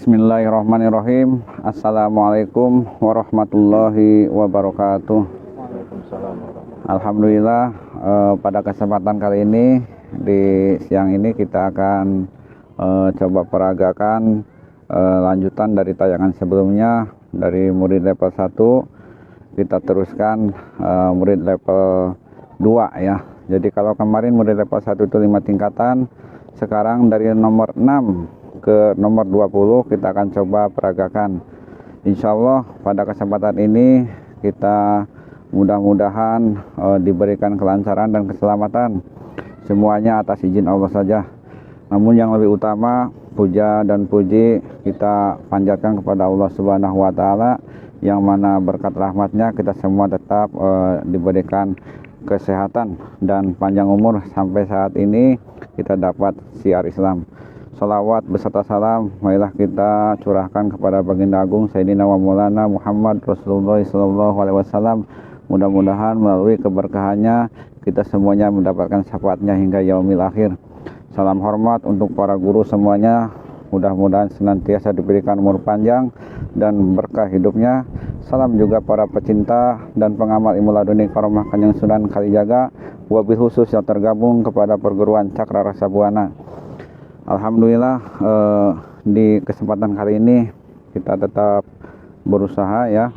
Bismillahirrahmanirrahim. Assalamualaikum warahmatullahi wabarakatuh. Alhamdulillah, pada kesempatan kali ini di siang ini kita akan coba peragakan lanjutan dari tayangan sebelumnya dari murid level 1. Kita teruskan murid level 2 ya. Jadi kalau kemarin murid level 1 itu 5 tingkatan, sekarang dari nomor 6 ke nomor 20 kita akan coba peragakan. Insya Allah pada kesempatan ini kita mudah-mudahan diberikan kelancaran dan keselamatan, semuanya atas izin Allah saja. Namun yang lebih utama, puja dan puji kita panjatkan kepada Allah Subhanahu wa Ta'ala, yang mana berkat rahmatnya kita semua tetap diberikan kesehatan dan panjang umur sampai saat ini kita dapat siar Islam. Salawat beserta salam marilah kita curahkan kepada baginda agung Sayyidina wa Maulana Muhammad Rasulullah SAW. Mudah-mudahan melalui keberkahannya kita semuanya mendapatkan syafaatnya hingga yaumil akhir. Salam hormat untuk para guru semuanya, mudah-mudahan senantiasa diberikan umur panjang dan berkah hidupnya. Salam juga para pecinta dan pengamal ilmu laduni Karomah Kanjeng Sunan Kalijaga, wabil khusus yang tergabung kepada perguruan Cakra Rasa Buana. Alhamdulillah, di kesempatan kali ini kita tetap berusaha ya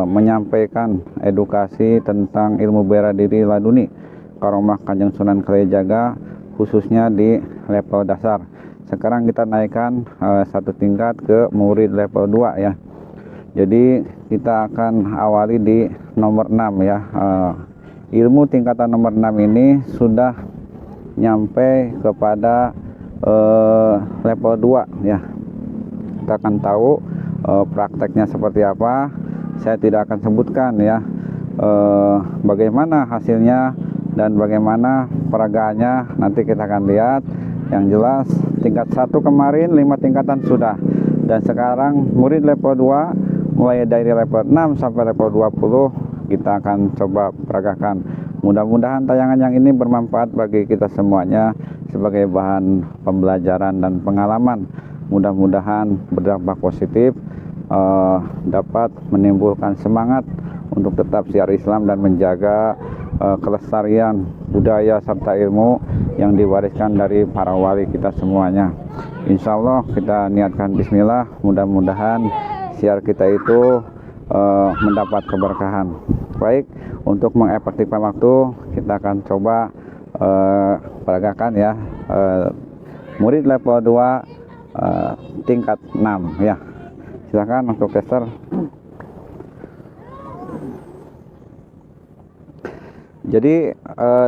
menyampaikan edukasi tentang ilmu bela diri laduni Karomah Kanjeng Sunan Kalijaga, khususnya di level dasar. Sekarang kita naikkan satu tingkat ke murid level 2 ya. Jadi kita akan awali di nomor 6 ya. Ilmu tingkatan nomor 6 ini sudah nyampe kepada level 2 ya. Kita akan tahu prakteknya seperti apa. Saya tidak akan sebutkan ya bagaimana hasilnya dan bagaimana peragaannya, nanti kita akan lihat. Yang jelas tingkat 1 kemarin 5 tingkatan sudah, dan sekarang murid level 2 mulai dari level 6 sampai level 20 kita akan coba peragakan. Mudah-mudahan tayangan yang ini bermanfaat bagi kita semuanya sebagai bahan pembelajaran dan pengalaman. Mudah-mudahan berdampak positif, dapat menimbulkan semangat untuk tetap siar Islam dan menjaga kelestarian budaya serta ilmu yang diwariskan dari para wali kita semuanya. Insya Allah kita niatkan bismillah, mudah-mudahan siar kita itu mendapat keberkahan. Baik, untuk mengefektifkan waktu kita akan coba peragakan ya murid level 2 tingkat 6 ya. Silakan untuk tester. Jadi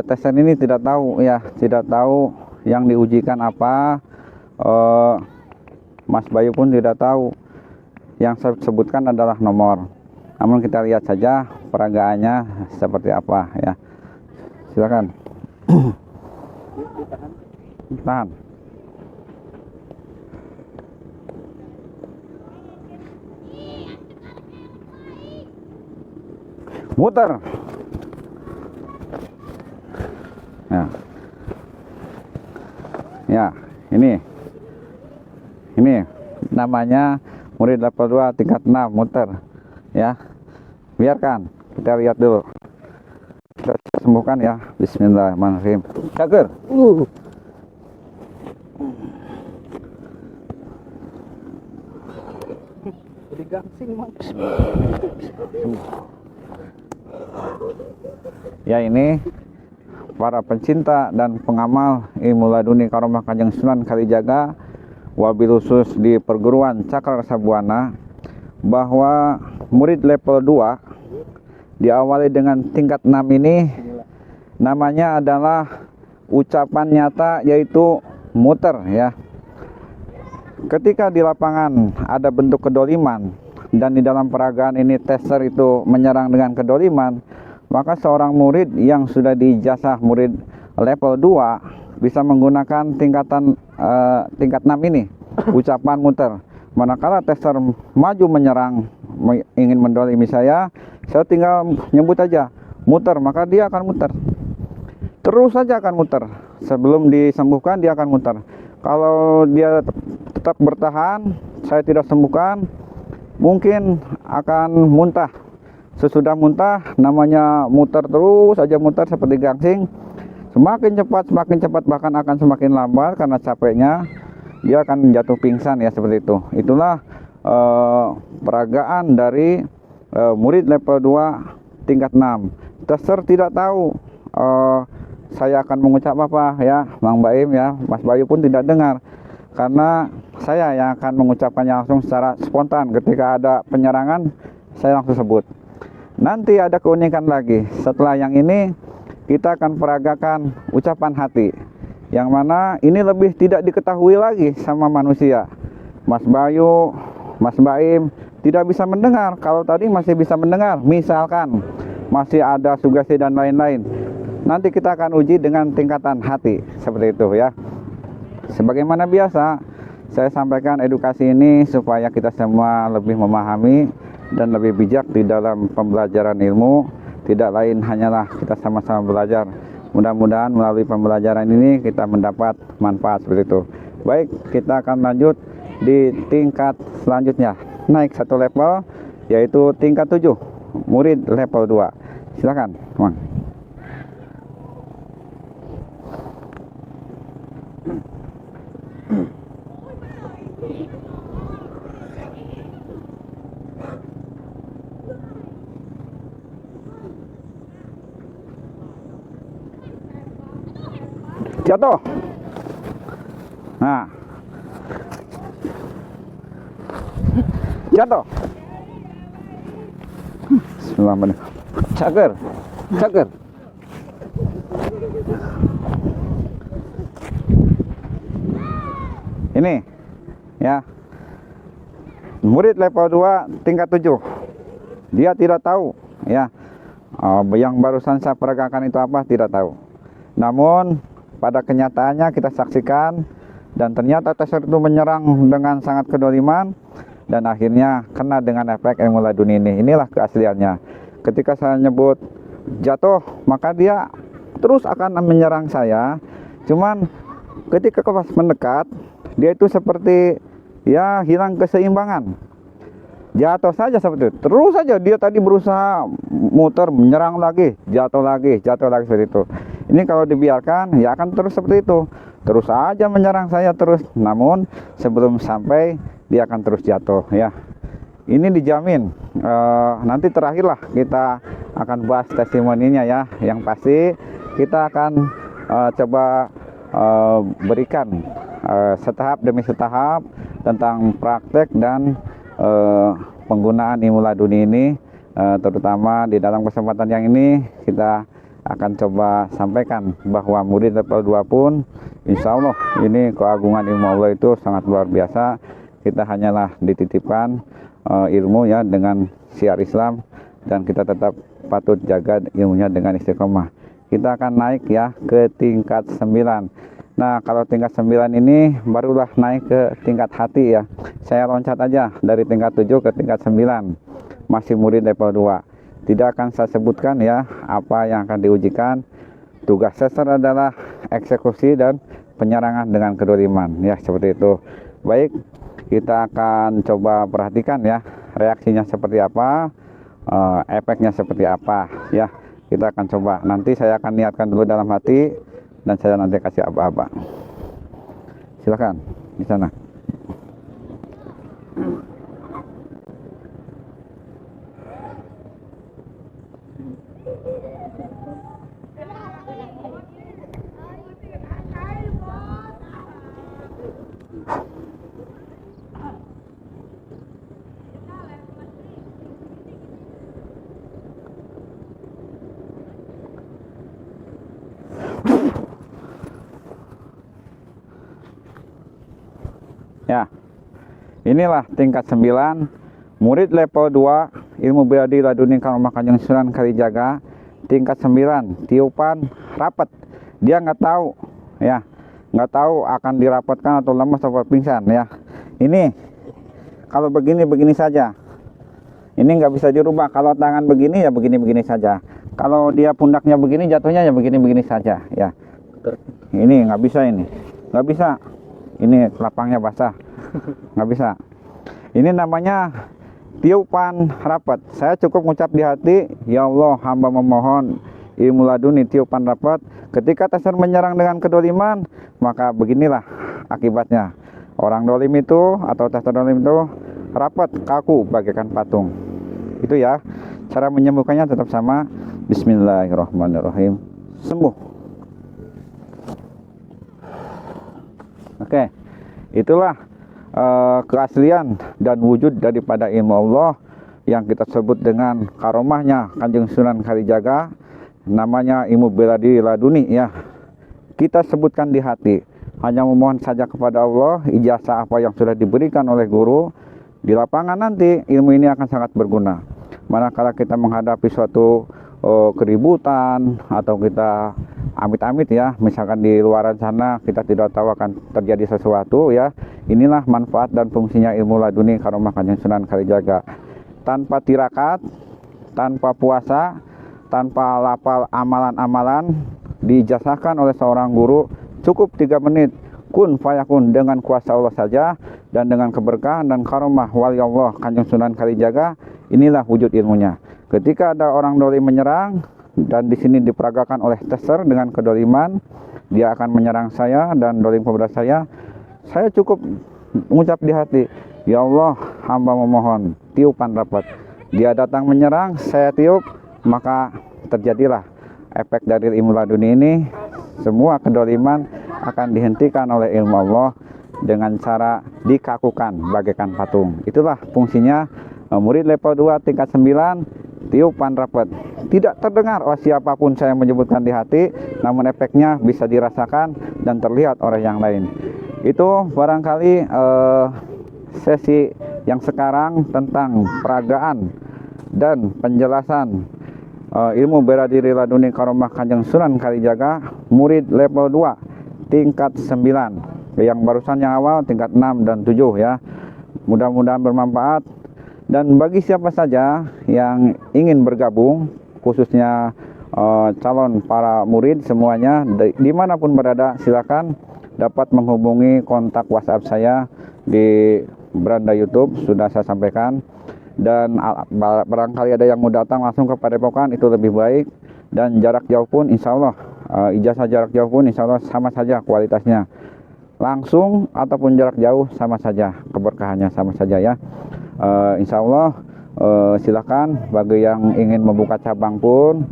tester ini tidak tahu ya, tidak tahu yang diujikan apa. Mas Bayu pun tidak tahu. Yang saya sebutkan adalah nomor. Namun kita lihat saja peragaannya seperti apa ya. Silakan. Tahan. Muter. Ya. Ya, ini namanya murid level 2 tingkat 6 muter ya. Biarkan kita lihat dulu. Kita sembuhkan ya. Bismillahirrahmanirrahim. Cager. Digangsing, Mang. Ya, ini para pencinta dan pengamal ilmu laduni Karomah Kanjeng Sunan Kalijaga, wabil khusus di perguruan Cakra Rasa Buana, bahwa murid level 2 diawali dengan tingkat 6 ini namanya adalah ucapan nyata, yaitu muter ya. Ketika di lapangan ada bentuk kedoliman dan di dalam peragaan ini tester itu menyerang dengan kedoliman, maka seorang murid yang sudah diijazah murid level 2 bisa menggunakan tingkat 6 ini, ucapan muter. Manakala tester maju menyerang, ingin mendolimi saya tinggal nyebut aja muter, maka dia akan muter. Terus saja akan muter. Sebelum disembuhkan dia akan muter. Kalau dia tetap bertahan saya tidak sembuhkan, mungkin akan muntah. Sesudah muntah, namanya muter terus saja, muter seperti gangsing. Semakin cepat, bahkan akan semakin lambat karena capeknya. Dia akan jatuh pingsan ya, seperti itu. Itulah peragaan dari murid level 2 tingkat 6. Tester tidak tahu saya akan mengucap apa ya, Mang Baim ya, Mas Bayu pun tidak dengar, karena saya yang akan mengucapkannya langsung secara spontan. Ketika ada penyerangan, saya langsung sebut. Nanti ada keunikan lagi. Setelah yang ini, kita akan peragakan ucapan hati, yang mana ini lebih tidak diketahui lagi sama manusia. Mas Bayu, Mas Baim tidak bisa mendengar. Kalau tadi masih bisa mendengar, misalkan masih ada sugesti dan lain-lain, nanti kita akan uji dengan tingkatan hati, seperti itu ya. Sebagaimana biasa, saya sampaikan edukasi ini supaya kita semua lebih memahami dan lebih bijak di dalam pembelajaran ilmu. Tidak lain hanyalah kita sama-sama belajar. Mudah-mudahan melalui pembelajaran ini kita mendapat manfaat, seperti itu. Baik, kita akan lanjut di tingkat selanjutnya, naik satu level, yaitu tingkat 7, murid level 2. Silakan, Mang. Jatuh. Nah, jatuh. Bismillahirrahmanirrahim. Cager. Ini ya, murid level 2 tingkat 7. Dia tidak tahu ya, yang barusan saya peragakan itu apa, tidak tahu. Namun pada kenyataannya kita saksikan, dan ternyata tester itu menyerang dengan sangat kedoliman, dan akhirnya kena dengan efek ilmu laduni ini. Inilah keasliannya. Ketika saya nyebut jatuh, maka dia terus akan menyerang saya. Cuman ketika pas mendekat, dia itu seperti ya hilang keseimbangan. Jatuh saja seperti itu. Terus saja dia tadi berusaha muter, menyerang lagi, jatuh lagi seperti itu. Ini kalau dibiarkan ya akan terus seperti itu. Terus saja menyerang saya terus. Namun sebelum sampai dia akan terus jatuh ya. Ini dijamin. Nanti terakhirlah kita akan bahas testimoninya ya. Yang pasti kita akan coba berikan setahap demi setahap tentang praktek dan penggunaan ilmu laduni ini, terutama di dalam kesempatan yang ini kita akan coba sampaikan bahwa murid level 2 pun insya Allah ini keagungan ilmu Allah itu sangat luar biasa. Kita hanyalah dititipkan ilmu ya dengan syiar Islam, dan kita tetap patut jaga ilmunya dengan istiqomah. Kita akan naik ya ke tingkat 9. Nah, kalau tingkat 9 ini barulah naik ke tingkat hati ya. Saya loncat aja dari tingkat 7 ke tingkat 9. Masih murid level 2. Tidak akan saya sebutkan ya apa yang akan diujikan. Tugas sester adalah eksekusi dan penyerangan dengan kedoliman ya, seperti itu. Baik, kita akan coba perhatikan ya reaksinya seperti apa, efeknya seperti apa ya. Kita akan coba. Nanti saya akan niatkan dulu dalam hati, dan saya nanti kasih aba-aba. Silakan di sana. Ya, inilah tingkat 9, murid level 2, ilmu bela diri laduni Karomah Kanjeng Sunan Kalijaga, tingkat 9, tiupan rapat. Dia nggak tahu, ya, nggak tahu akan dirapatkan atau lemas atau pingsan, ya. Ini kalau begini saja, ini nggak bisa dirubah. Kalau tangan begini ya begini saja. Kalau dia pundaknya begini, jatuhnya ya begini saja, ya. Ini nggak bisa, ini nggak bisa. Ini lapangnya basah, nggak bisa. Ini namanya tiupan rapat. Saya cukup mengucap di hati, ya Allah, hamba memohon ilmu laduni tiupan rapat. Ketika Tasar menyerang dengan kedoliman, maka beginilah akibatnya. Orang dolim itu atau Tasar dolim itu rapat, kaku bagaikan patung. Itu ya. Cara menyembuhkannya tetap sama. Bismillahirrahmanirrahim. Sembuh. Oke. Itulah keaslian dan wujud daripada ilmu Allah yang kita sebut dengan karomahnya Kanjeng Sunan Kalijaga, namanya ilmu bela diri laduni ya. Kita sebutkan di hati, hanya memohon saja kepada Allah ijazah apa yang sudah diberikan oleh guru. Di lapangan nanti ilmu ini akan sangat berguna. Manakala kita menghadapi suatu keributan atau kita amit-amit ya, misalkan di luaran sana kita tidak tahu akan terjadi sesuatu ya. Inilah manfaat dan fungsinya ilmu laduni karomah Kanjeng Sunan Kalijaga. Tanpa tirakat, tanpa puasa, tanpa lapal amalan-amalan, diijazahkan oleh seorang guru, cukup 3 menit kun fayakun dengan kuasa Allah saja dan dengan keberkahan dan karomah wali Allah Kanjeng Sunan Kalijaga. Inilah wujud ilmunya. Ketika ada orang dolim menyerang dan di sini diperagakan oleh Tasar dengan kedoliman, dia akan menyerang saya dan dolim kepada saya cukup mengucap di hati, ya Allah, hamba memohon tiupan rapat. Dia datang menyerang, saya tiup, maka terjadilah efek dari ilmu laduni ini. Semua kedoliman akan dihentikan oleh ilmu Allah dengan cara dikakukan bagaikan patung. Itulah fungsinya murid level 2 tingkat 9, tiupan rapat. Tidak terdengar oleh siapapun saya menyebutkan di hati, namun efeknya bisa dirasakan dan terlihat oleh yang lain. Itu barangkali sesi yang sekarang tentang peragaan dan penjelasan ilmu bela diri laduni karomah Kanjeng Sunan Kalijaga, murid level 2 tingkat 9. Yang barusan yang awal tingkat 6 dan 7 ya. Mudah-mudahan bermanfaat. Dan bagi siapa saja yang ingin bergabung, khususnya calon para murid semuanya, dimanapun berada, silakan dapat menghubungi kontak WhatsApp saya di beranda YouTube, sudah saya sampaikan. Dan barangkali ada yang mau datang langsung ke Padepokan, itu lebih baik. Dan jarak jauh pun insya Allah, ijazah jarak jauh pun insya Allah sama saja kualitasnya. Langsung ataupun jarak jauh sama saja, keberkahannya sama saja ya. Insya Allah silakan bagi yang ingin membuka cabang pun,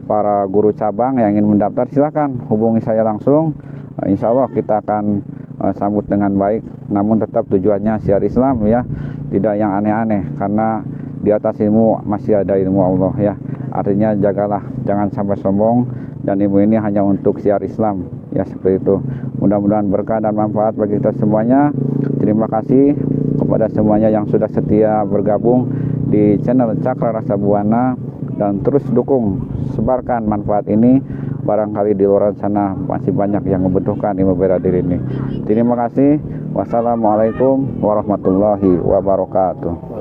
para guru cabang yang ingin mendaftar silakan hubungi saya langsung. Insya Allah kita akan sambut dengan baik, namun tetap tujuannya syiar Islam ya, tidak yang aneh-aneh, karena di atas ilmu masih ada ilmu Allah ya. Artinya jagalah, jangan sampai sombong, dan ilmu ini hanya untuk syiar Islam ya, seperti itu. Mudah-mudahan berkah dan manfaat bagi kita semuanya. Terima kasih kepada semuanya yang sudah setia bergabung di channel Cakra Rasa Buana, dan terus dukung, sebarkan manfaat ini. Barangkali di luar sana masih banyak yang membutuhkan ilmu bela diri ini. Terima kasih. Wassalamualaikum warahmatullahi wabarakatuh.